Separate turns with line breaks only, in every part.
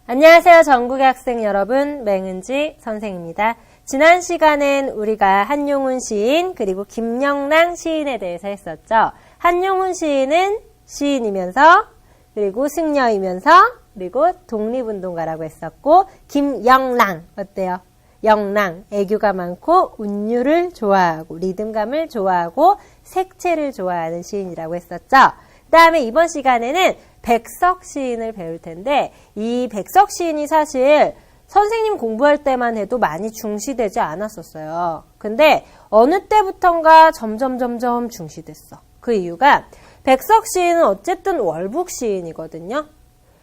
안녕하세요. 전국의 학생 여러분, 맹은지 선생입니다. 지난 시간엔 우리가 한용운 시인 그리고 김영랑 시인에 대해서 했었죠. 한용운 시인은 시인이면서 그리고 승려이면서 그리고 독립운동가라고 했었고, 김영랑 어때요? 영랑, 애교가 많고 운율을 좋아하고 리듬감을 좋아하고 색채를 좋아하는 시인이라고 했었죠. 그 다음에 이번 시간에는 백석 시인을 배울 텐데, 이 백석 시인이 사실 선생님 공부할 때만 해도 많이 중시되지 않았었어요. 근데 어느 때부턴가 점점 중시됐어. 그 이유가 백석 시인은 어쨌든 월북 시인이거든요.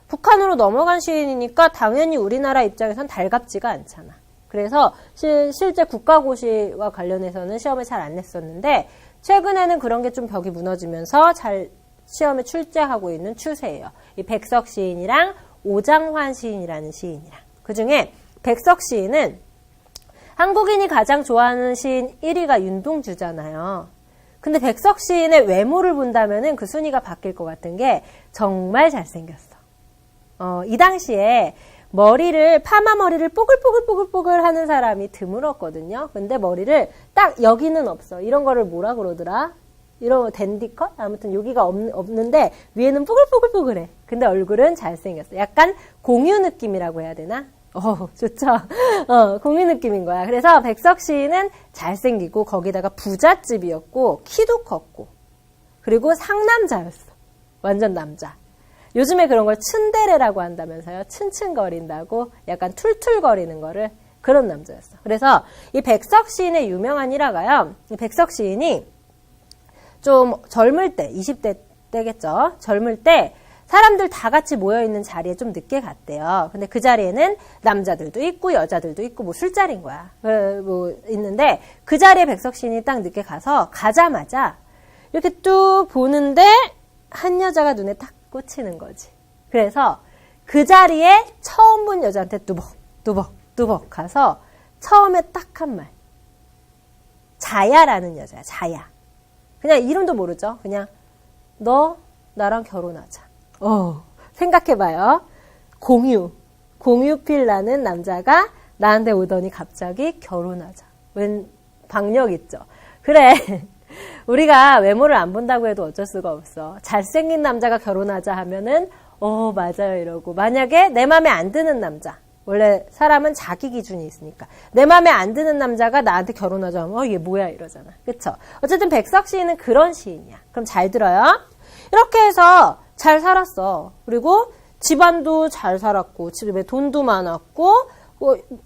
북한으로 넘어간 시인이니까 당연히 우리나라 입장에선 달갑지가 않잖아. 그래서 실제 국가고시와 관련해서는 시험에 잘 안 냈었는데, 최근에는 그런 게 좀 벽이 무너지면서 잘 시험에 출제하고 있는 추세예요. 이 백석 시인이랑 오장환 시인이라는 시인이랑. 그 중에 백석 시인은 한국인이 가장 좋아하는 시인 1위가 윤동주잖아요. 근데 백석 시인의 외모를 본다면은 그 순위가 바뀔 것 같은 게 정말 잘생겼어. 이 당시에 파마 머리를 뽀글뽀글 하는 사람이 드물었거든요. 근데 머리를 딱 여기는 없어. 이런 거를 뭐라 그러더라? 이런 댄디컷? 아무튼 여기가 없는데 위에는 뽀글뽀글해. 근데 얼굴은 잘생겼어. 약간 공유 느낌이라고 해야 되나? 좋죠. 공유 느낌인 거야. 그래서 백석 시인은 잘생기고 거기다가 부잣집이었고 키도 컸고 그리고 상남자였어. 완전 남자. 요즘에 그런 걸 츤데레라고 한다면서요. 츤츤거린다고 약간 툴툴거리는 거를, 그런 남자였어. 그래서 이 백석 시인의 유명한 일화가요. 이 백석 시인이 좀 젊을 때, 20대 때겠죠. 젊을 때 사람들 다 같이 모여있는 자리에 좀 늦게 갔대요. 근데 그 자리에는 남자들도 있고 여자들도 있고 뭐 술자리인 거야. 있는데 그 자리에 백석 시인이 딱 늦게 가자마자 이렇게 뚝 보는데 한 여자가 눈에 딱 꽂히는 거지. 그래서 그 자리에 처음 본 여자한테 뚜벅 가서 처음에 딱 한 말. 자야라는 여자야. 자야. 그냥 이름도 모르죠. 그냥 너 나랑 결혼하자. 생각해봐요. 공유필라는 남자가 나한테 오더니 갑자기 결혼하자. 웬 박력 있죠. 그래. 우리가 외모를 안 본다고 해도 어쩔 수가 없어. 잘생긴 남자가 결혼하자 하면은 맞아요 이러고, 만약에 내 맘에 안 드는 남자, 원래 사람은 자기 기준이 있으니까 내 맘에 안 드는 남자가 나한테 결혼하자 하면 얘 뭐야 이러잖아. 그쵸? 어쨌든 백석 시인은 그런 시인이야. 그럼 잘 들어요. 이렇게 해서 잘 살았어. 그리고 집안도 잘 살았고 집에 돈도 많았고,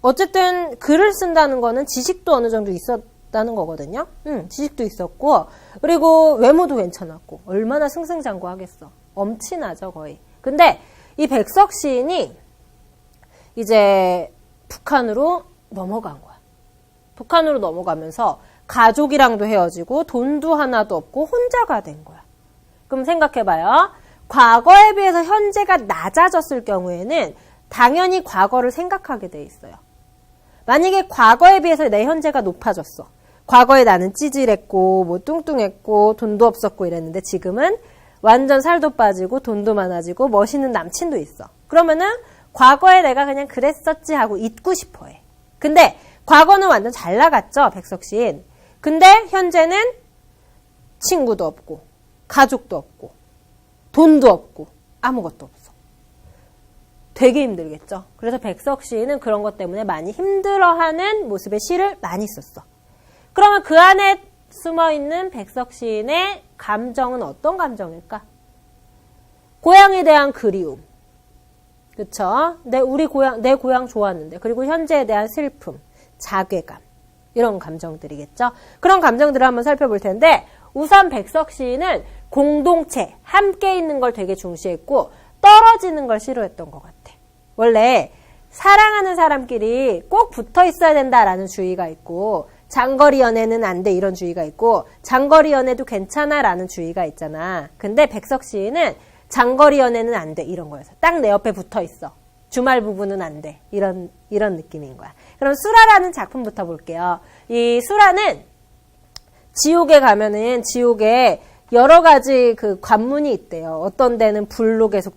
어쨌든 글을 쓴다는 거는 지식도 어느 정도 있었다는 거거든요. 지식도 있었고 그리고 외모도 괜찮았고 얼마나 승승장구하겠어. 엄친하죠 거의. 근데 이 백석 시인이 이제 북한으로 넘어간 거야. 북한으로 넘어가면서 가족이랑도 헤어지고 돈도 하나도 없고 혼자가 된 거야. 그럼 생각해봐요. 과거에 비해서 현재가 낮아졌을 경우에는 당연히 과거를 생각하게 돼 있어요. 만약에 과거에 비해서 내 현재가 높아졌어. 과거에 나는 찌질했고 뭐 뚱뚱했고 돈도 없었고 이랬는데 지금은 완전 살도 빠지고 돈도 많아지고 멋있는 남친도 있어. 그러면은 과거에 내가 그냥 그랬었지 하고 잊고 싶어 해. 근데 과거는 완전 잘 나갔죠, 백석 시인. 근데 현재는 친구도 없고 가족도 없고 돈도 없고 아무것도 없어. 되게 힘들겠죠. 그래서 백석 시인은 그런 것 때문에 많이 힘들어하는 모습의 시를 많이 썼어. 그러면 그 안에 숨어있는 백석 시인의 감정은 어떤 감정일까? 고향에 대한 그리움. 그쵸? 내 고향 좋았는데. 그리고 현재에 대한 슬픔, 자괴감. 이런 감정들이겠죠? 그런 감정들을 한번 살펴볼 텐데, 우선 백석 시인은 공동체, 함께 있는 걸 되게 중시했고, 떨어지는 걸 싫어했던 것 같아. 원래 사랑하는 사람끼리 꼭 붙어 있어야 된다라는 주의가 있고, 장거리 연애는 안 돼 이런 주의가 있고, 장거리 연애도 괜찮아 라는 주의가 있잖아. 근데 백석 시인은 장거리 연애는 안 돼 이런 거여서 딱 내 옆에 붙어 있어. 주말 부부는 안 돼. 이런 느낌인 거야. 그럼 수라라는 작품부터 볼게요. 이 수라는 지옥에 가면은 지옥에 여러 가지 그 관문이 있대요. 어떤 데는 불로 계속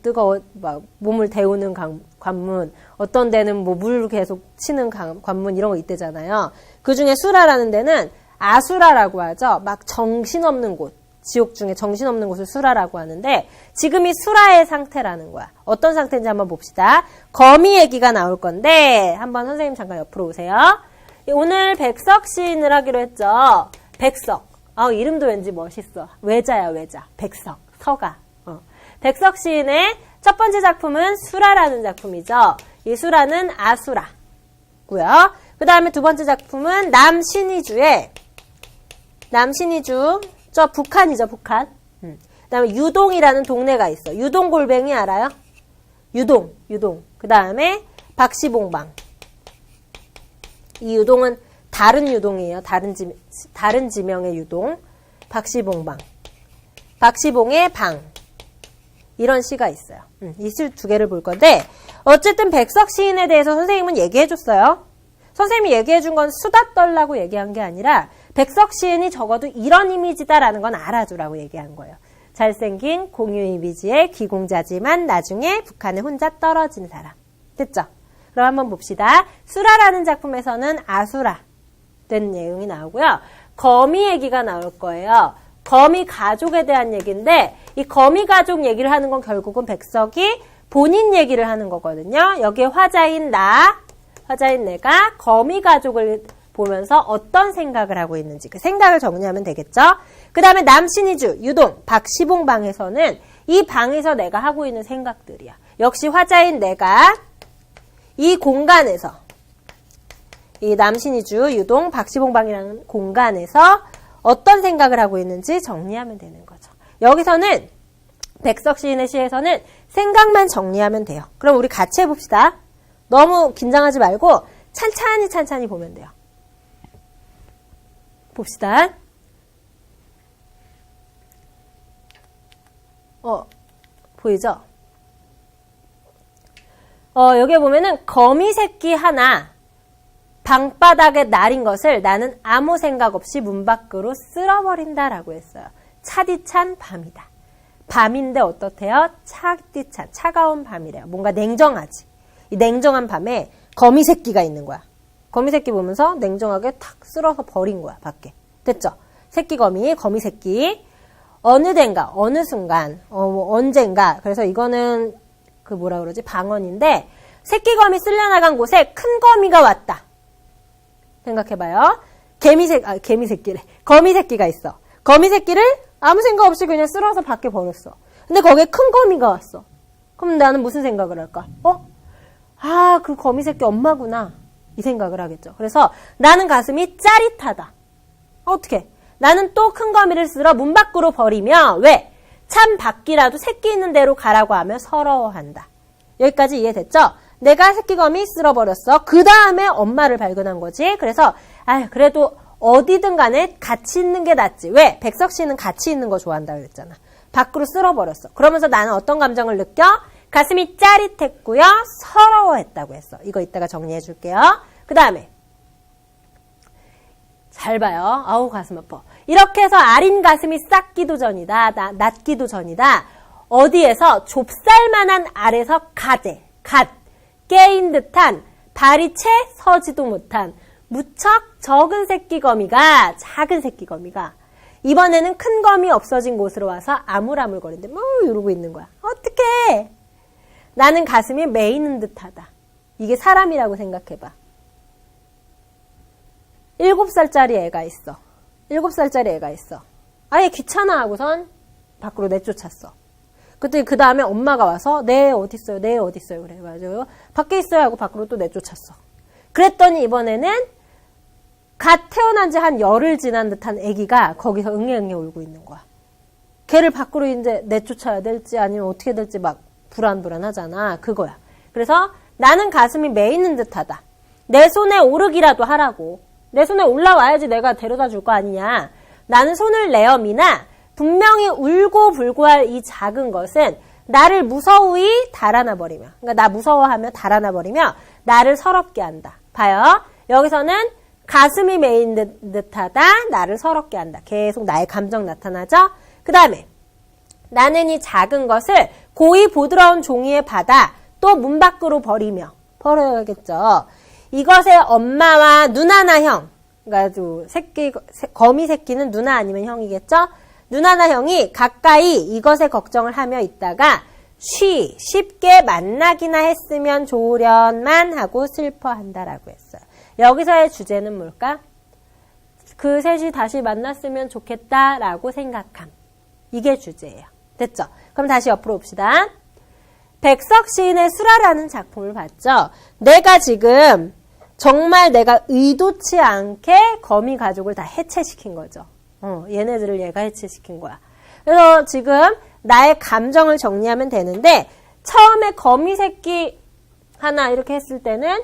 막 몸을 데우는 관문, 어떤 데는 뭐 물 계속 치는 관문 이런 거 있대잖아요. 그 중에 수라라는 데는 아수라라고 하죠. 막 정신없는 곳, 지옥 중에 정신없는 곳을 수라라고 하는데 지금이 수라의 상태라는 거야. 어떤 상태인지 한번 봅시다. 거미 얘기가 나올 건데 한번 선생님 잠깐 옆으로 오세요. 오늘 백석 시인을 하기로 했죠. 백석. 이름도 왠지 멋있어. 외자야, 외자. 백석, 서가. 백석 시인의 첫 번째 작품은 수라라는 작품이죠. 이 수라는 아수라고요. 그 다음에 두 번째 작품은 남신이주의 저 북한이죠, 북한. 그 다음에 유동이라는 동네가 있어. 유동골뱅이 알아요? 유동. 그 다음에 박시봉방. 이 유동은 다른 유동이에요. 다른 지명의 유동. 박시봉방. 박시봉의 방. 이런 시가 있어요. 이 시 두 개를 볼 건데 어쨌든 백석 시인에 대해서 선생님은 얘기해 줬어요. 선생님이 얘기해 준 건 수다 떨라고 얘기한 게 아니라 백석 시인이 적어도 이런 이미지다라는 건 알아주라고 얘기한 거예요. 잘생긴 공유 이미지의 귀공자지만 나중에 북한에 혼자 떨어진 사람. 됐죠? 그럼 한번 봅시다. 수라라는 작품에서는 아수라 된 내용이 나오고요. 거미 얘기가 나올 거예요. 거미 가족에 대한 얘기인데 이 거미 가족 얘기를 하는 건 결국은 백석이 본인 얘기를 하는 거거든요. 여기에 화자인 내가 거미 가족을 보면서 어떤 생각을 하고 있는지 그 생각을 정리하면 되겠죠. 그 다음에 남신이주, 유동, 박시봉방에서는 이 방에서 내가 하고 있는 생각들이야. 역시 화자인 내가 이 공간에서 이 남신이주, 유동, 박시봉방이라는 공간에서 어떤 생각을 하고 있는지 정리하면 되는 거죠. 여기서는 백석 시인의 시에서는 생각만 정리하면 돼요. 그럼 우리 같이 해봅시다. 너무 긴장하지 말고 찬찬히 보면 돼요. 봅시다. 보이죠? 여기에 보면은 거미 새끼 하나 방바닥에 날인 것을 나는 아무 생각 없이 문 밖으로 쓸어버린다라고 했어요. 차디찬 밤이다. 밤인데 어떻대요? 차디찬, 차가운 밤이래요. 뭔가 냉정하지. 이 냉정한 밤에 거미 새끼가 있는 거야. 거미 새끼 보면서 냉정하게 탁 쓸어서 버린 거야, 밖에. 됐죠? 새끼 거미 새끼. 어느 땐가, 어느 순간, 언젠가. 그래서 이거는 방언인데, 새끼 거미 쓸려나간 곳에 큰 거미가 왔다. 생각해봐요. 거미 새끼가 있어. 거미 새끼를 아무 생각 없이 그냥 쓸어서 밖에 버렸어. 근데 거기에 큰 거미가 왔어. 그럼 나는 무슨 생각을 할까? 그 거미 새끼 엄마구나. 이 생각을 하겠죠. 그래서 나는 가슴이 짜릿하다. 어떻게? 나는 또 큰 거미를 쓸어 문 밖으로 버리며 왜? 참 밖이라도 새끼 있는 대로 가라고 하며 서러워한다. 여기까지 이해됐죠? 내가 새끼 거미 쓸어버렸어. 그 다음에 엄마를 발견한 거지. 그래서 그래도 어디든 간에 같이 있는 게 낫지. 왜? 백석 씨는 같이 있는 거 좋아한다 그랬잖아. 밖으로 쓸어버렸어. 그러면서 나는 어떤 감정을 느껴? 가슴이 짜릿했고요. 서러워했다고 했어. 이거 이따가 정리해 줄게요. 그 다음에 잘 봐요. 아우 가슴 아파. 이렇게 해서 아린 가슴이 싹기도 전이다. 낫기도 전이다. 어디에서 좁쌀만한 알에서 갓 깨인 듯한 발이 채 서지도 못한 무척 작은 새끼 거미가 이번에는 큰 거미 없어진 곳으로 와서 아물아물거리는데 이러고 있는 거야. 어떡해. 나는 가슴이 메이는 듯하다. 이게 사람이라고 생각해봐. 7살짜리 애가 있어. 7살짜리 애가 있어. 아예 귀찮아 하고선 밖으로 내쫓았어. 그때 그 다음에 엄마가 와서 네 어딨어요 그래 맞아요 밖에 있어요 하고 밖으로 또 내쫓았어. 그랬더니 이번에는 갓 태어난 지 한 열흘 지난 듯한 아기가 거기서 응애응애 울고 있는 거야. 걔를 밖으로 이제 내쫓아야 될지 아니면 어떻게 될지 막 불안하잖아. 그거야. 그래서 나는 가슴이 메이는 듯하다. 내 손에 오르기라도 하라고. 내 손에 올라와야지 내가 데려다 줄 거 아니냐. 나는 손을 내어 미나 분명히 울고 불고할 이 작은 것은 나를 무서이 달아나 버리며, 그러니까 나 무서워하며 달아나 버리며 나를 서럽게 한다. 봐요. 여기서는 가슴이 메인 듯하다. 나를 서럽게 한다. 계속 나의 감정 나타나죠? 그 다음에 나는 이 작은 것을 고이 보드러운 종이에 받아 또 문 밖으로 버려야겠죠. 이것의 엄마와 누나나 형, 그러니까 거미 새끼는 누나 아니면 형이겠죠. 누나나 형이 가까이 이것의 걱정을 하며 있다가 쉽게 만나기나 했으면 좋으련만 하고 슬퍼한다라고 했어요. 여기서의 주제는 뭘까? 그 셋이 다시 만났으면 좋겠다라고 생각함. 이게 주제예요. 됐죠? 그럼 다시 옆으로 봅시다. 백석 시인의 수라라는 작품을 봤죠? 내가 지금 정말 내가 의도치 않게 거미 가족을 다 해체시킨 거죠. 얘네들을 얘가 해체시킨 거야. 그래서 지금 나의 감정을 정리하면 되는데 처음에 거미 새끼 하나 이렇게 했을 때는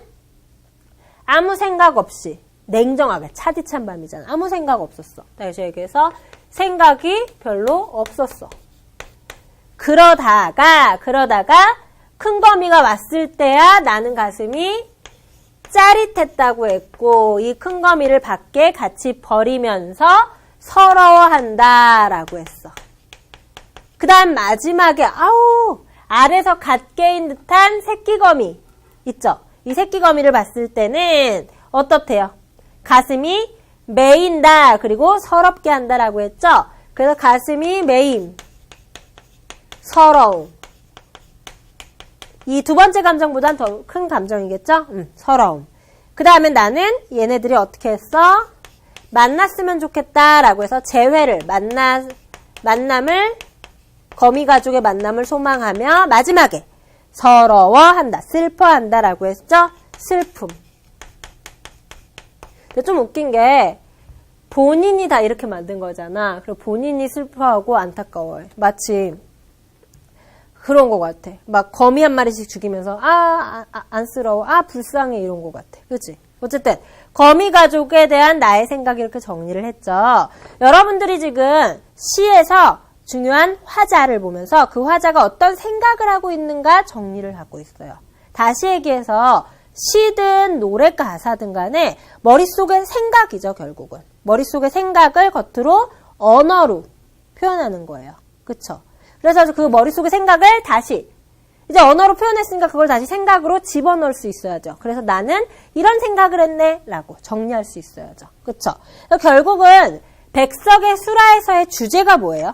아무 생각 없이 냉정하게 차디찬 밤이잖아. 아무 생각 없었어. 다시 얘기해서 생각이 별로 없었어. 그러다가 큰 거미가 왔을 때야 나는 가슴이 짜릿했다고 했고 이 큰 거미를 밖에 같이 버리면서 서러워한다라고 했어. 그 다음 마지막에 알에서 갓 깨인 듯한 새끼거미 있죠? 이 새끼거미를 봤을 때는 어떻대요? 가슴이 메인다 그리고 서럽게 한다라고 했죠? 그래서 가슴이 메임, 서러움. 이 두 번째 감정보단 더 큰 감정이겠죠? 서러움. 그 다음에 나는 얘네들이 어떻게 했어? 만났으면 좋겠다라고 해서 재회를 만남을 거미 가족의 만남을 소망하며 마지막에 서러워한다, 슬퍼한다라고 했죠? 슬픔. 근데 좀 웃긴 게 본인이 다 이렇게 만든 거잖아. 그리고 본인이 슬퍼하고 안타까워해. 마치 그런 것 같아. 막 거미 한 마리씩 죽이면서 안쓰러워, 불쌍해 이런 것 같아. 그치? 어쨌든 거미 가족에 대한 나의 생각이 이렇게 정리를 했죠. 여러분들이 지금 시에서 중요한 화자를 보면서 그 화자가 어떤 생각을 하고 있는가 정리를 하고 있어요. 다시 얘기해서 시든 노래 가사든 간에 머릿속의 생각이죠, 결국은. 머릿속의 생각을 겉으로 언어로 표현하는 거예요. 그쵸? 그래서 그 머릿속의 생각을 다시 이제 언어로 표현했으니까 그걸 다시 생각으로 집어넣을 수 있어야죠. 그래서 나는 이런 생각을 했네 라고 정리할 수 있어야죠. 그쵸? 결국은 백석의 수라에서의 주제가 뭐예요?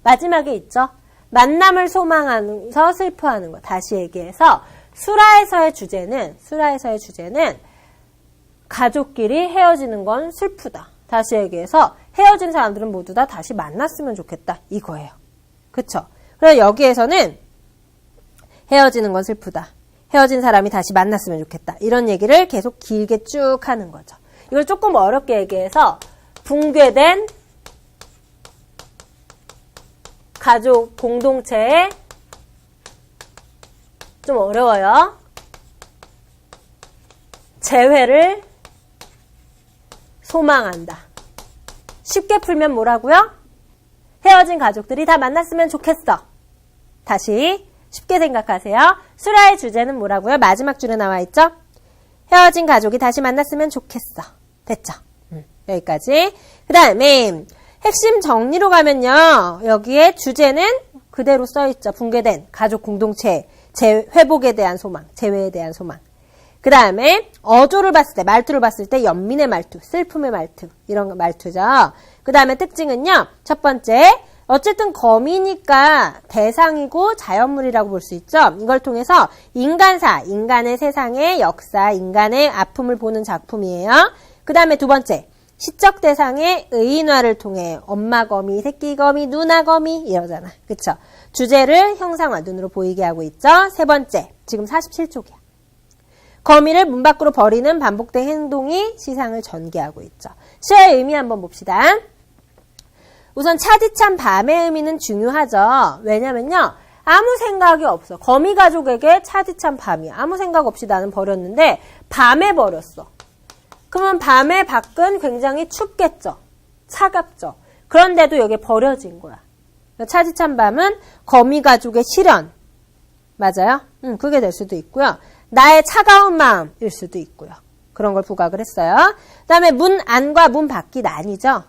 마지막에 있죠. 만남을 소망하면서 슬퍼하는 거. 다시 얘기해서 수라에서의 주제는 가족끼리 헤어지는 건 슬프다. 다시 얘기해서 헤어진 사람들은 모두 다 다시 만났으면 좋겠다. 이거예요. 그쵸? 그래서 여기에서는 헤어지는 건 슬프다. 헤어진 사람이 다시 만났으면 좋겠다. 이런 얘기를 계속 길게 쭉 하는 거죠. 이걸 조금 어렵게 얘기해서 붕괴된 가족 공동체에 좀 어려워요. 재회를 소망한다. 쉽게 풀면 뭐라고요? 헤어진 가족들이 다 만났으면 좋겠어. 다시 쉽게 생각하세요. 수라의 주제는 뭐라고요? 마지막 줄에 나와 있죠? 헤어진 가족이 다시 만났으면 좋겠어. 됐죠? 여기까지. 그 다음에 핵심 정리로 가면요. 여기에 주제는 그대로 써있죠. 붕괴된 가족 공동체 회복에 대한 소망, 재회에 대한 소망. 그 다음에 어조를 봤을 때, 말투를 봤을 때 연민의 말투, 슬픔의 말투, 이런 말투죠. 그 다음에 특징은요. 첫 번째, 어쨌든 거미니까 대상이고 자연물이라고 볼 수 있죠. 이걸 통해서 인간사, 인간의 세상의 역사, 인간의 아픔을 보는 작품이에요. 그 다음에 두 번째, 시적 대상의 의인화를 통해 엄마 거미, 새끼 거미, 누나 거미 이러잖아. 그쵸? 주제를 형상화, 눈으로 보이게 하고 있죠. 세 번째, 지금 47쪽이야. 거미를 문 밖으로 버리는 반복된 행동이 시상을 전개하고 있죠. 시의 의미 한번 봅시다. 우선 차디찬 밤의 의미는 중요하죠. 왜냐면요. 아무 생각이 없어. 거미 가족에게 차디찬 밤이야. 아무 생각 없이 나는 버렸는데 밤에 버렸어. 그러면 밤에 밖은 굉장히 춥겠죠. 차갑죠. 그런데도 여기에 버려진 거야. 차디찬 밤은 거미 가족의 실현. 맞아요? 그게 될 수도 있고요. 나의 차가운 마음일 수도 있고요. 그런 걸 부각을 했어요. 그 다음에 문 안과 문 밖이 나뉘죠.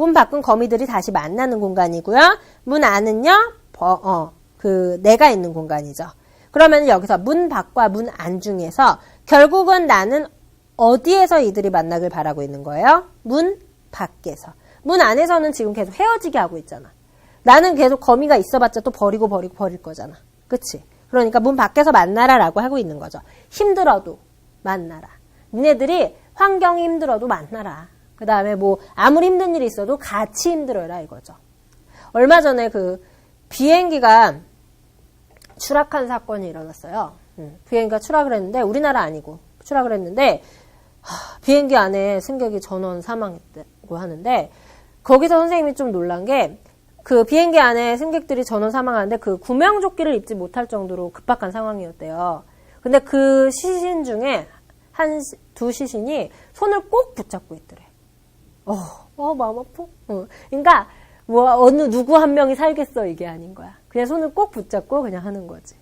문 밖은 거미들이 다시 만나는 공간이고요. 문 안은요, 내가 있는 공간이죠. 그러면 여기서 문 밖과 문 안 중에서 결국은 나는 어디에서 이들이 만나길 바라고 있는 거예요? 문 밖에서. 문 안에서는 지금 계속 헤어지게 하고 있잖아. 나는 계속 거미가 있어봤자 또 버릴 거잖아. 그치? 그러니까 문 밖에서 만나라라고 하고 있는 거죠. 힘들어도 만나라. 니네들이 환경이 힘들어도 만나라. 그 다음에 뭐 아무리 힘든 일이 있어도 같이 힘들어라 이거죠. 얼마 전에 그 비행기가 추락한 사건이 일어났어요. 비행기가 추락을 했는데 우리나라 아니고 추락을 했는데 비행기 안에 승객이 전원 사망했다고 하는데 거기서 선생님이 좀 놀란 게 그 비행기 안에 승객들이 전원 사망하는데 그 구명조끼를 입지 못할 정도로 급박한 상황이었대요. 근데 그 시신 중에 두 시신이 손을 꼭 붙잡고 있더래. 마음 아파. 그러니까 누구 한 명이 살겠어 이게 아닌 거야. 그냥 손을 꼭 붙잡고 그냥 하는 거지.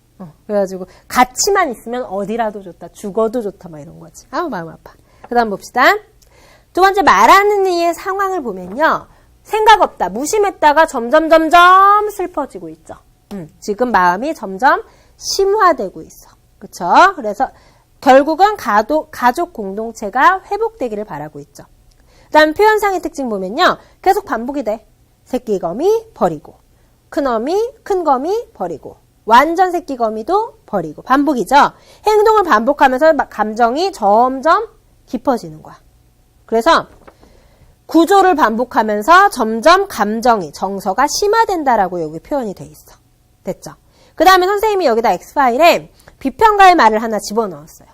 그래가지고 같이만 있으면 어디라도 좋다. 죽어도 좋다 막 이런 거지. 마음 아파. 그 다음 봅시다. 두 번째 말하는 이의 상황을 보면요. 생각 없다. 무심했다가 점점 슬퍼지고 있죠. 지금 마음이 점점 심화되고 있어. 그쵸? 그래서 결국은 가족 공동체가 회복되기를 바라고 있죠. 그 다음 표현상의 특징 보면요. 계속 반복이 돼. 새끼 거미 버리고 큰 거미 버리고 완전 새끼 거미도 버리고 반복이죠. 행동을 반복하면서 감정이 점점 깊어지는 거야. 그래서 구조를 반복하면서 점점 정서가 심화된다라고 여기 표현이 돼 있어. 됐죠? 그 다음에 선생님이 여기다 X파일에 비평가의 말을 하나 집어넣었어요.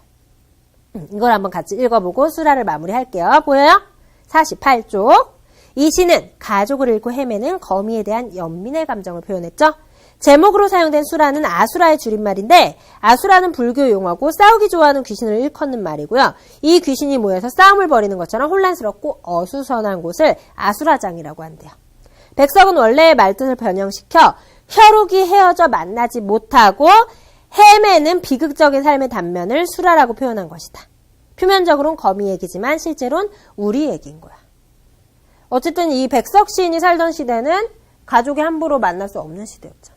이걸 한번 같이 읽어보고 수라를 마무리할게요. 보여요? 48쪽. 이 시는 가족을 잃고 헤매는 거미에 대한 연민의 감정을 표현했죠. 제목으로 사용된 수라는 아수라의 줄임말인데 아수라는 불교 용어고 싸우기 좋아하는 귀신을 일컫는 말이고요. 이 귀신이 모여서 싸움을 벌이는 것처럼 혼란스럽고 어수선한 곳을 아수라장이라고 한대요. 백석은 원래의 말뜻을 변형시켜 혈육이 헤어져 만나지 못하고 헤매는 비극적인 삶의 단면을 수라라고 표현한 것이다. 표면적으로는 거미 얘기지만 실제로는 우리 얘기인 거야. 어쨌든 이 백석 시인이 살던 시대는 가족이 함부로 만날 수 없는 시대였잖아.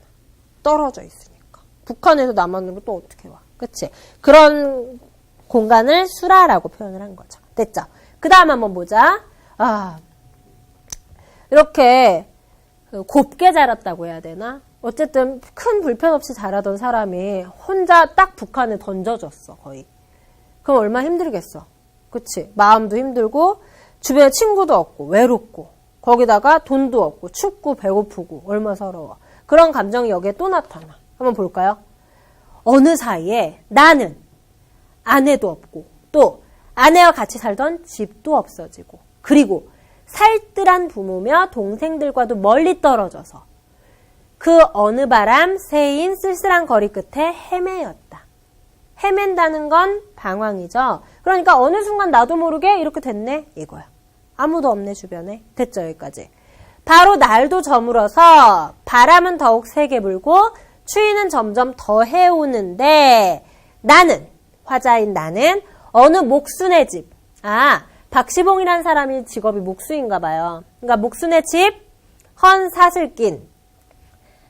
떨어져 있으니까. 북한에서 남한으로 또 어떻게 와. 그치? 그런 공간을 수라라고 표현을 한 거죠. 됐죠? 그 다음 한번 보자. 이렇게 곱게 자랐다고 해야 되나? 어쨌든 큰 불편 없이 자라던 사람이 혼자 딱 북한에 던져졌어, 거의. 그럼 얼마나 힘들겠어. 그치? 마음도 힘들고, 주변에 친구도 없고, 외롭고, 거기다가 돈도 없고, 춥고, 배고프고, 얼마나 서러워. 그런 감정이 여기에 또 나타나. 한번 볼까요? 어느 사이에 나는 아내도 없고, 또 아내와 같이 살던 집도 없어지고, 그리고 살뜰한 부모며 동생들과도 멀리 떨어져서 그 어느 바람 새인 쓸쓸한 거리 끝에 헤매였다. 헤맨다는 건 방황이죠. 그러니까 어느 순간 나도 모르게 이렇게 됐네 이거야. 아무도 없네 주변에. 됐죠 여기까지. 바로 날도 저물어서 바람은 더욱 세게 불고 추위는 점점 더 해오는데 나는 화자인 나는 어느 목순의 집. 박시봉이라는 사람이 직업이 목수인가 봐요. 그러니까 목순의 집 헌 사슬 낀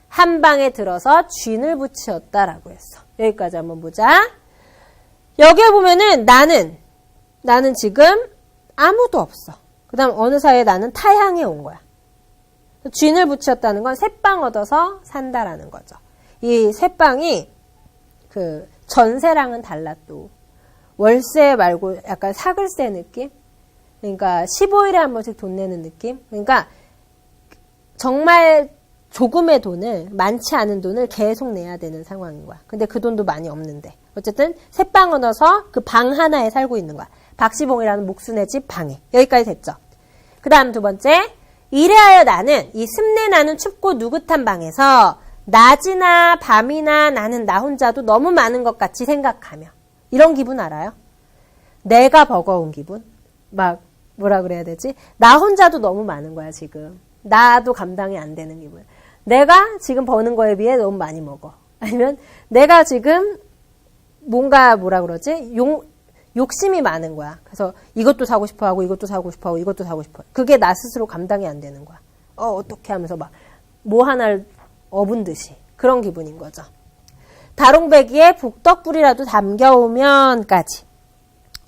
한 방에 들어서 쥔을 붙이었다라고 했어. 여기까지 한번 보자. 여기에 보면은 나는 지금 아무도 없어. 그 다음 어느 사이에 나는 타향에 온 거야. 쥔을 붙였다는 건 새빵 얻어서 산다라는 거죠. 이 새빵이 그 전세랑은 달라 또. 월세 말고 약간 사글세 느낌? 그러니까 15일에 한 번씩 돈 내는 느낌? 그러니까 정말 조금의 돈을, 많지 않은 돈을 계속 내야 되는 상황인 거야. 근데 그 돈도 많이 없는데. 어쨌든 새빵 얻어서 그 방 하나에 살고 있는 거야. 박시봉이라는 목순의 집 방에. 여기까지 됐죠. 그 다음 두 번째. 이래하여 나는 이 습내 나는 춥고 누긋한 방에서 낮이나 밤이나 나는 나 혼자도 너무 많은 것 같이 생각하며. 이런 기분 알아요? 내가 버거운 기분? 막 뭐라 그래야 되지? 나 혼자도 너무 많은 거야 지금. 나도 감당이 안 되는 기분. 내가 지금 버는 거에 비해 너무 많이 먹어. 아니면 내가 지금 뭔가 뭐라 그러지? 욕심이 많은 거야. 그래서 이것도 사고 싶어 하고 이것도 사고 싶어 하고 이것도 사고 싶어. 그게 나 스스로 감당이 안 되는 거야. 어떻게 하면서 막 뭐 하나를 업은 듯이 그런 기분인 거죠. 다롱배기에 북떡불이라도 담겨오면까지.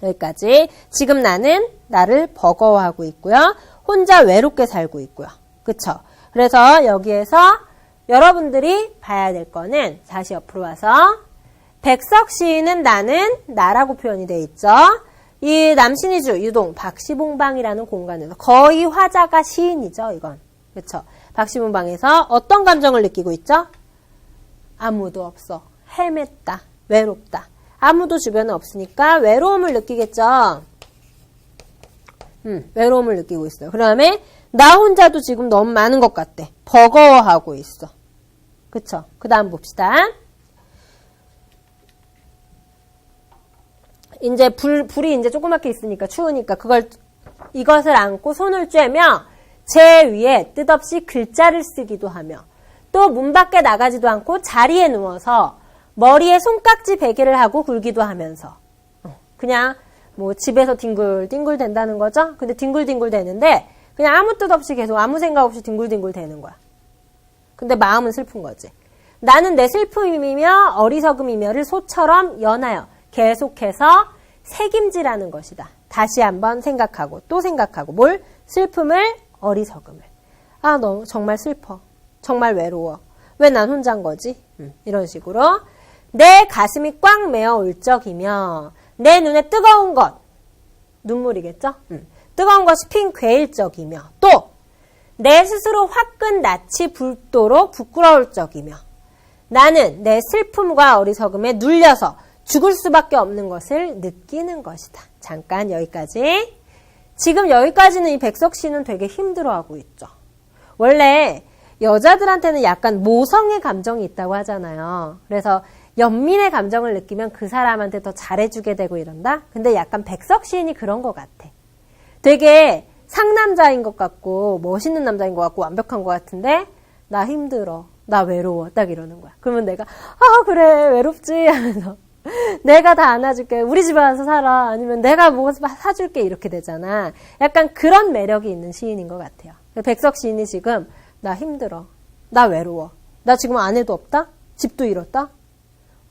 여기까지. 지금 나는 나를 버거워하고 있고요. 혼자 외롭게 살고 있고요. 그쵸? 그래서 여기에서 여러분들이 봐야 될 거는 다시 옆으로 와서 백석 시인은 나는 나라고 표현이 돼 있죠. 이 남신이주 유동 박시봉방이라는 공간에서 거의 화자가 시인이죠. 이건. 그쵸? 박시봉방에서 어떤 감정을 느끼고 있죠? 아무도 없어. 헤맸다. 외롭다. 아무도 주변에 없으니까 외로움을 느끼겠죠. 외로움을 느끼고 있어요. 그 다음에 나 혼자도 지금 너무 많은 것 같대. 버거워하고 있어. 그쵸? 그 다음 봅시다. 이제 불이 이제 조그맣게 있으니까 추우니까 이것을 안고 손을 쬐며 제 위에 뜻없이 글자를 쓰기도 하며 또 문 밖에 나가지도 않고 자리에 누워서 머리에 손깍지 베개를 하고 굴기도 하면서 그냥 뭐 집에서 뒹굴뒹굴 된다는 거죠. 근데 뒹굴뒹굴 되는데 그냥 아무 뜻 없이 계속 아무 생각 없이 뒹굴뒹굴 되는 거야. 근데 마음은 슬픈 거지. 나는 내 슬픔이며 어리석음이며를 소처럼 연하여 계속해서 새김질하는 것이다. 다시 한번 생각하고 또 생각하고 뭘? 슬픔을 어리석음을. 너 정말 슬퍼. 정말 외로워. 왜 난 혼자인 거지? 이런 식으로 내 가슴이 꽉 메어 울적이며 내 눈에 뜨거운 것 눈물이겠죠? 뜨거운 것이 핀 괴일적이며 또 내 스스로 화끈 낯이 붉도록 부끄러울 적이며 나는 내 슬픔과 어리석음에 눌려서 죽을 수밖에 없는 것을 느끼는 것이다. 잠깐 여기까지. 지금 여기까지는 이 백석 씨는 되게 힘들어하고 있죠. 원래 여자들한테는 약간 모성의 감정이 있다고 하잖아요. 그래서 연민의 감정을 느끼면 그 사람한테 더 잘해주게 되고 이런다? 근데 약간 백석 시인이 그런 것 같아. 되게 상남자인 것 같고 멋있는 남자인 것 같고 완벽한 것 같은데 나 힘들어. 나 외로워. 딱 이러는 거야. 그러면 내가 그래 외롭지 하면서 내가 다 안아줄게. 우리 집에 와서 살아. 아니면 내가 뭐 사줄게. 이렇게 되잖아. 약간 그런 매력이 있는 시인인 것 같아요. 백석 시인이 지금 나 힘들어. 나 외로워. 나 지금 아내도 없다? 집도 잃었다?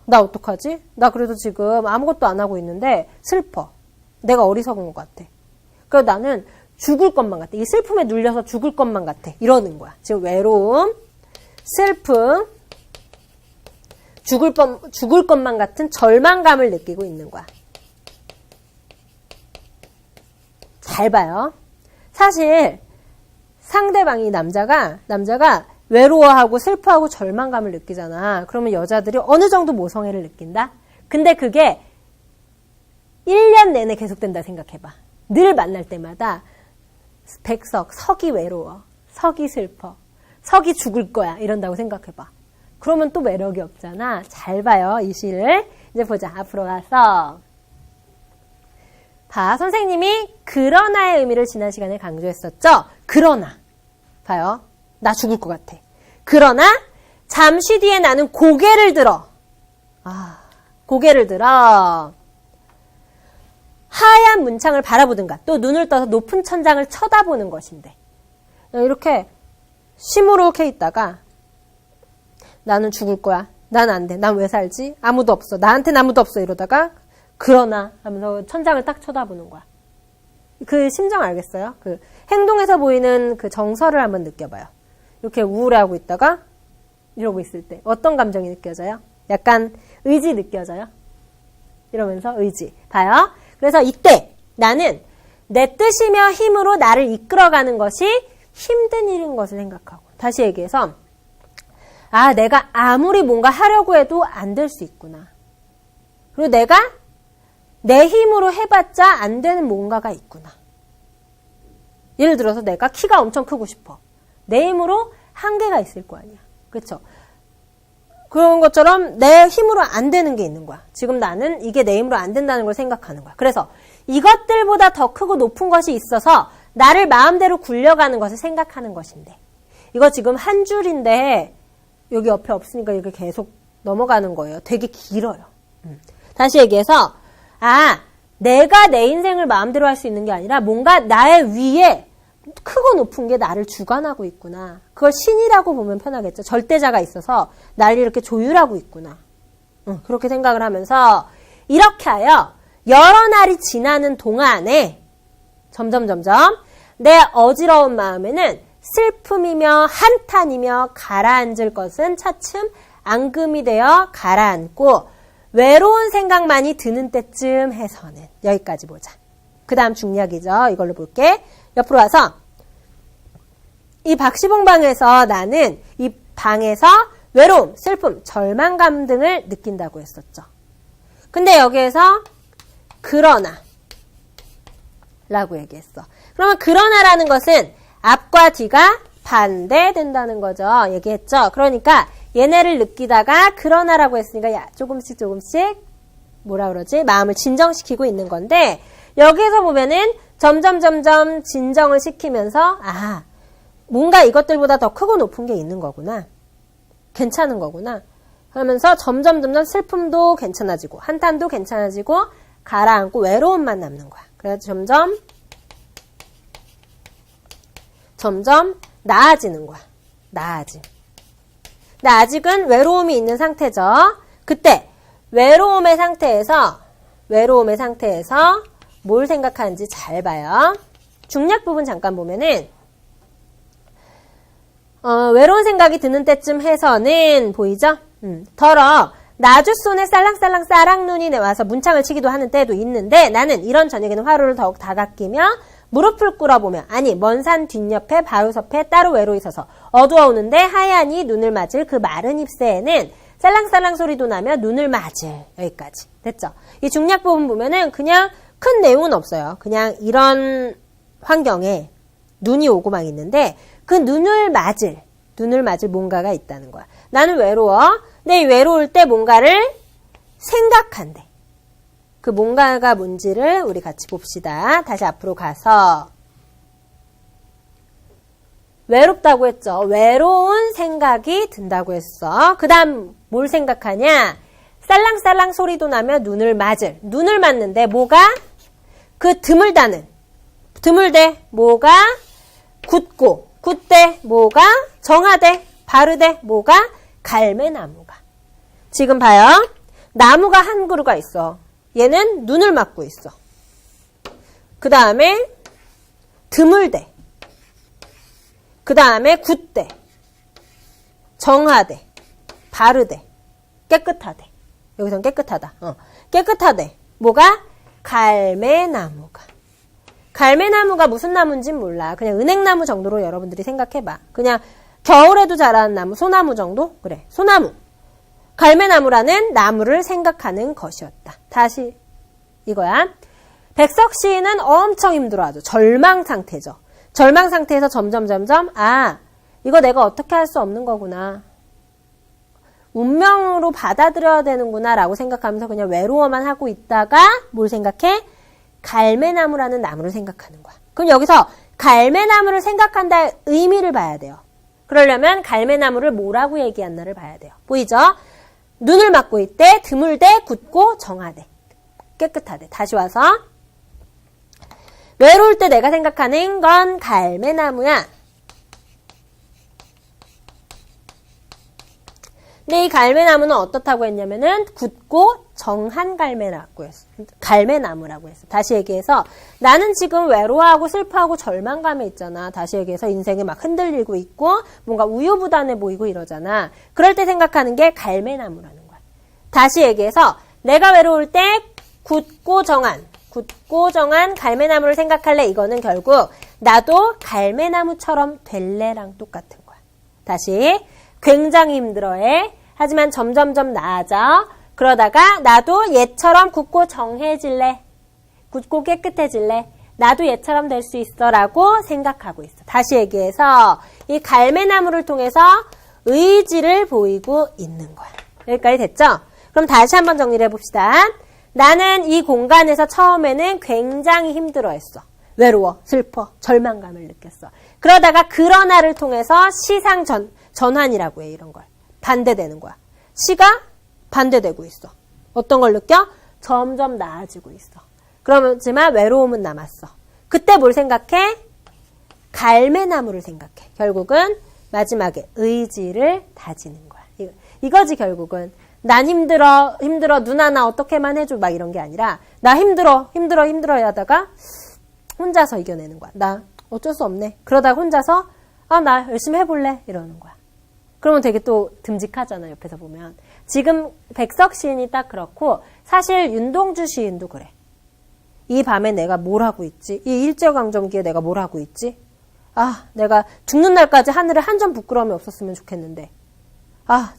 나 어떡하지? 나 그래도 지금 아무것도 안 하고 있는데 슬퍼. 내가 어리석은 것 같아. 그래서 나는 죽을 것만 같아. 이 슬픔에 눌려서 죽을 것만 같아. 이러는 거야. 지금 외로움, 슬픔, 죽을 것만 같은 절망감을 느끼고 있는 거야. 잘 봐요. 사실 상대방이 남자가 외로워하고 슬퍼하고 절망감을 느끼잖아. 그러면 여자들이 어느 정도 모성애를 느낀다? 근데 그게 1년 내내 계속된다 생각해봐. 늘 만날 때마다 백석, 석이 외로워, 석이 슬퍼, 석이 죽을 거야 이런다고 생각해봐. 그러면 또 매력이 없잖아. 잘 봐요. 이 시를. 이제 보자. 앞으로 가서. 봐. 선생님이 그러나의 의미를 지난 시간에 강조했었죠. 그러나. 봐요. 나 죽을 것 같아. 그러나 잠시 뒤에 나는 고개를 들어. 고개를 들어. 하얀 문창을 바라보든가 또 눈을 떠서 높은 천장을 쳐다보는 것인데 이렇게 시무룩해 있다가 나는 죽을 거야. 난 안 돼. 난 왜 살지? 아무도 없어. 나한테는 아무도 없어. 이러다가 그러나 하면서 천장을 딱 쳐다보는 거야. 그 심정 알겠어요? 그 행동에서 보이는 그 정서를 한번 느껴봐요. 이렇게 우울해하고 있다가 이러고 있을 때 어떤 감정이 느껴져요? 약간 의지 느껴져요? 이러면서 의지. 봐요. 그래서 이때 나는 내 뜻이며 힘으로 나를 이끌어가는 것이 힘든 일인 것을 생각하고 다시 얘기해서 내가 아무리 뭔가 하려고 해도 안 될 수 있구나. 그리고 내가 내 힘으로 해봤자 안 되는 뭔가가 있구나. 예를 들어서 내가 키가 엄청 크고 싶어. 내 힘으로 한계가 있을 거 아니야. 그렇죠? 그런 것처럼 내 힘으로 안 되는 게 있는 거야. 지금 나는 이게 내 힘으로 안 된다는 걸 생각하는 거야. 그래서 이것들보다 더 크고 높은 것이 있어서 나를 마음대로 굴려가는 것을 생각하는 것인데 이거 지금 한 줄인데 여기 옆에 없으니까 이렇게 계속 넘어가는 거예요. 되게 길어요. 다시 얘기해서 내가 내 인생을 마음대로 할 수 있는 게 아니라 뭔가 나의 위에 크고 높은 게 나를 주관하고 있구나. 그걸 신이라고 보면 편하겠죠. 절대자가 있어서 나를 이렇게 조율하고 있구나. 그렇게 생각을 하면서 이렇게 하여 여러 날이 지나는 동안에 점점 내 어지러운 마음에는 슬픔이며 한탄이며 가라앉을 것은 차츰 앙금이 되어 가라앉고 외로운 생각만이 드는 때쯤 해서는 여기까지 보자. 그 다음 중략이죠. 이걸로 볼게. 옆으로 와서 이 박시봉방에서 나는 이 방에서 외로움, 슬픔, 절망감 등을 느낀다고 했었죠. 근데 여기에서 그러나 라고 얘기했어. 그러면 그러나라는 것은 앞과 뒤가 반대된다는 거죠. 얘기했죠. 그러니까 얘네를 느끼다가 그러나라고 했으니까 야, 조금씩 뭐라 그러지? 마음을 진정시키고 있는 건데 여기에서 보면은 점점 진정을 시키면서 아, 뭔가 이것들보다 더 크고 높은 게 있는 거구나. 괜찮은 거구나. 그러면서 점점 슬픔도 괜찮아지고 한탄도 괜찮아지고 가라앉고 외로움만 남는 거야. 그래서 점점 나아지는 거야. 나아짐. 근데 아직은 외로움이 있는 상태죠. 그때 외로움의 상태에서 뭘 생각하는지 잘 봐요. 중략 부분 잠깐 보면은 외로운 생각이 드는 때쯤 해서는 보이죠? 더러 나주 손에 살랑살랑 싸랑눈이 내와서 문창을 치기도 하는 때도 있는데 나는 이런 저녁에는 화루를 더욱 다가끼며 무릎을 꿇어보며 아니 먼 산 뒷옆에 바루섬에 따로 외로이 서서 어두워오는데 하얀이 눈을 맞을 그 마른 잎새에는 살랑살랑 소리도 나며 눈을 맞을. 여기까지 됐죠? 이 중략 부분 보면은 그냥 큰 내용은 없어요. 그냥 이런 환경에 눈이 오고 막 있는데 그 눈을 맞을 뭔가가 있다는 거야. 나는 외로워. 근데 이 외로울 때 뭔가를 생각한대. 그 뭔가가 뭔지를 우리 같이 봅시다. 다시 앞으로 가서 외롭다고 했죠. 외로운 생각이 든다고 했어. 그 다음 뭘 생각하냐? 살랑살랑 소리도 나며 눈을 맞는데 뭐가? 그 드물대 뭐가? 굳대 뭐가? 정하대 바르대 뭐가? 갈매나무가. 지금 봐요. 나무가 한 그루가 있어. 얘는 눈을 맞고 있어. 그 다음에 드물대. 그 다음에 굳대. 정하대. 바르대. 깨끗하대. 여기선 깨끗하다. 깨끗하대. 뭐가? 갈매나무가. 갈매나무가 무슨 나무인진 몰라. 그냥 은행나무 정도로 여러분들이 생각해봐. 그냥 겨울에도 자라는 나무, 소나무 정도? 그래, 소나무. 갈매나무라는 나무를 생각하는 것이었다. 다시 이거야. 백석 시인은 엄청 힘들어하죠. 절망 상태죠. 절망 상태에서 점점 이거 내가 어떻게 할 수 없는 거구나. 운명으로 받아들여야 되는구나 라고 생각하면서 그냥 외로워만 하고 있다가 뭘 생각해? 갈매나무라는 나무를 생각하는 거야. 그럼 여기서 갈매나무를 생각한다의 의미를 봐야 돼요. 그러려면 갈매나무를 뭐라고 얘기했나를 봐야 돼요. 보이죠? 눈을 맞고 있대, 드물대, 굳고, 정하대. 깨끗하대. 다시 와서 외로울 때 내가 생각하는 건 갈매나무야. 근데 이 갈매나무는 어떻다고 했냐면은 굳고 정한 갈매나무라고 했어. 다시 얘기해서 나는 지금 외로워하고 슬퍼하고 절망감에 있잖아. 다시 얘기해서 인생이 막 흔들리고 있고 뭔가 우유부단해 보이고 이러잖아. 그럴 때 생각하는 게 갈매나무라는 거야. 다시 얘기해서 내가 외로울 때 굳고 정한 갈매나무를 생각할래. 이거는 결국 나도 갈매나무처럼 될래랑 똑같은 거야. 다시 굉장히 힘들어해. 하지만 점점 나아져. 그러다가 나도 얘처럼 굳고 정해질래. 굳고 깨끗해질래. 나도 얘처럼 될 수 있어 라고 생각하고 있어. 다시 얘기해서 이 갈매나무를 통해서 의지를 보이고 있는 거야. 여기까지 됐죠? 그럼 다시 한번 정리를 해봅시다. 나는 이 공간에서 처음에는 굉장히 힘들어했어. 외로워, 슬퍼, 절망감을 느꼈어. 그러다가 그러나를 통해서 시상 전환이라고 해. 이런 걸. 반대되는 거야. 시가 반대되고 있어. 어떤 걸 느껴? 점점 나아지고 있어. 그러지만 외로움은 남았어. 그때 뭘 생각해? 갈매나무를 생각해. 결국은 마지막에 의지를 다지는 거야. 이거지 결국은. 난 힘들어 누나 나 어떻게만 해줘 막 이런 게 아니라 나 힘들어 하다가 혼자서 이겨내는 거야. 나 어쩔 수 없네. 그러다가 혼자서 나 열심히 해볼래 이러는 거야. 그러면 되게 또 듬직하잖아 옆에서 보면. 지금 백석 시인이 딱 그렇고 사실 윤동주 시인도 그래. 이 밤에 내가 뭘 하고 있지? 이 일제강점기에 내가 뭘 하고 있지? 내가 죽는 날까지 하늘에 한 점 부끄러움이 없었으면 좋겠는데.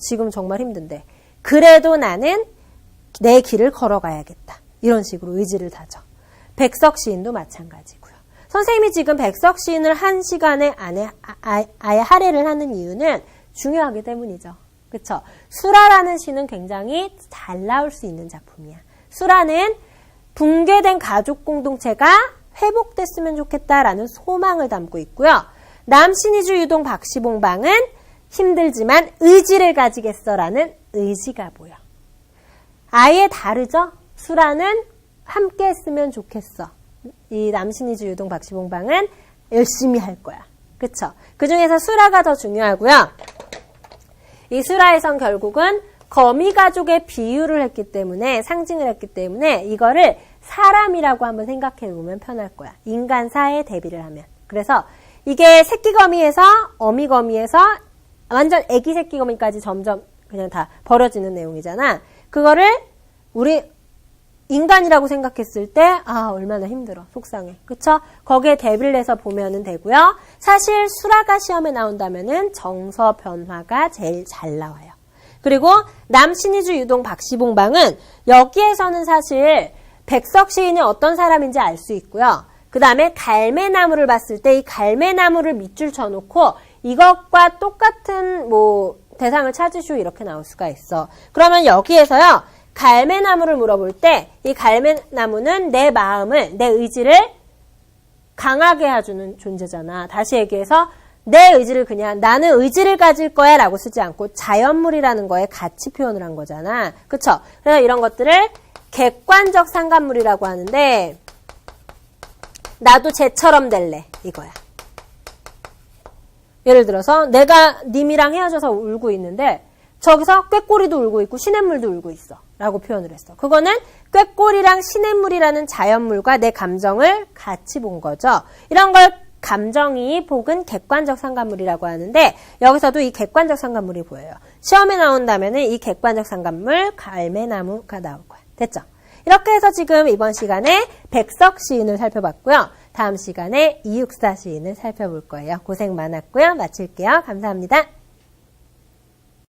지금 정말 힘든데. 그래도 나는 내 길을 걸어가야겠다. 이런 식으로 의지를 다져. 백석 시인도 마찬가지고요. 선생님이 지금 백석 시인을 한 시간에 안에 아예 할애를 하는 이유는 중요하기 때문이죠. 그쵸? 수라라는 시는 굉장히 잘 나올 수 있는 작품이야. 수라는 붕괴된 가족 공동체가 회복됐으면 좋겠다라는 소망을 담고 있고요. 남신이주 유동 박시봉방은 힘들지만 의지를 가지겠어라는 의지가 보여. 아예 다르죠? 수라는 함께 했으면 좋겠어. 이 남신이주 유동 박시봉방은 열심히 할 거야. 그쵸? 그 중에서 수라가 더 중요하고요. 이 수라에선 결국은 거미가족의 비유를 했기 때문에, 상징을 했기 때문에 이거를 사람이라고 한번 생각해 보면 편할 거야. 인간사에 대비를 하면. 그래서 이게 새끼거미에서 어미거미에서 완전 애기 새끼거미까지 점점 그냥 다 벌어지는 내용이잖아. 그거를 우리 인간이라고 생각했을 때 얼마나 힘들어. 속상해. 그쵸? 거기에 대비를 해서 보면은 되고요. 사실 수라가 시험에 나온다면은 정서 변화가 제일 잘 나와요. 그리고 남신이주 유동 박시봉방은 여기에서는 사실 백석 시인이 어떤 사람인지 알 수 있고요. 그 다음에 갈매나무를 봤을 때 이 갈매나무를 밑줄 쳐놓고 이것과 똑같은 대상을 찾으시오 이렇게 나올 수가 있어. 그러면 여기에서요. 갈매나무를 물어볼 때 이 갈매나무는 내 마음을, 내 의지를 강하게 해주는 존재잖아. 다시 얘기해서 내 의지를 그냥 나는 의지를 가질 거야 라고 쓰지 않고 자연물이라는 거에 같이 표현을 한 거잖아. 그쵸? 그래서 이런 것들을 객관적 상관물이라고 하는데 나도 쟤처럼 될래 이거야. 예를 들어서 내가 님이랑 헤어져서 울고 있는데 저기서 꾀꼬리도 울고 있고 시냇물도 울고 있어 라고 표현을 했어. 그거는 꾀꼬리랑 시냇물이라는 자연물과 내 감정을 같이 본 거죠. 이런 걸 감정이입 혹은 객관적 상관물이라고 하는데 여기서도 이 객관적 상관물이 보여요. 시험에 나온다면 이 객관적 상관물 갈매나무가 나올 거야. 됐죠? 이렇게 해서 지금 이번 시간에 백석 시인을 살펴봤고요. 다음 시간에 이육사 시인을 살펴볼 거예요. 고생 많았고요. 마칠게요. 감사합니다.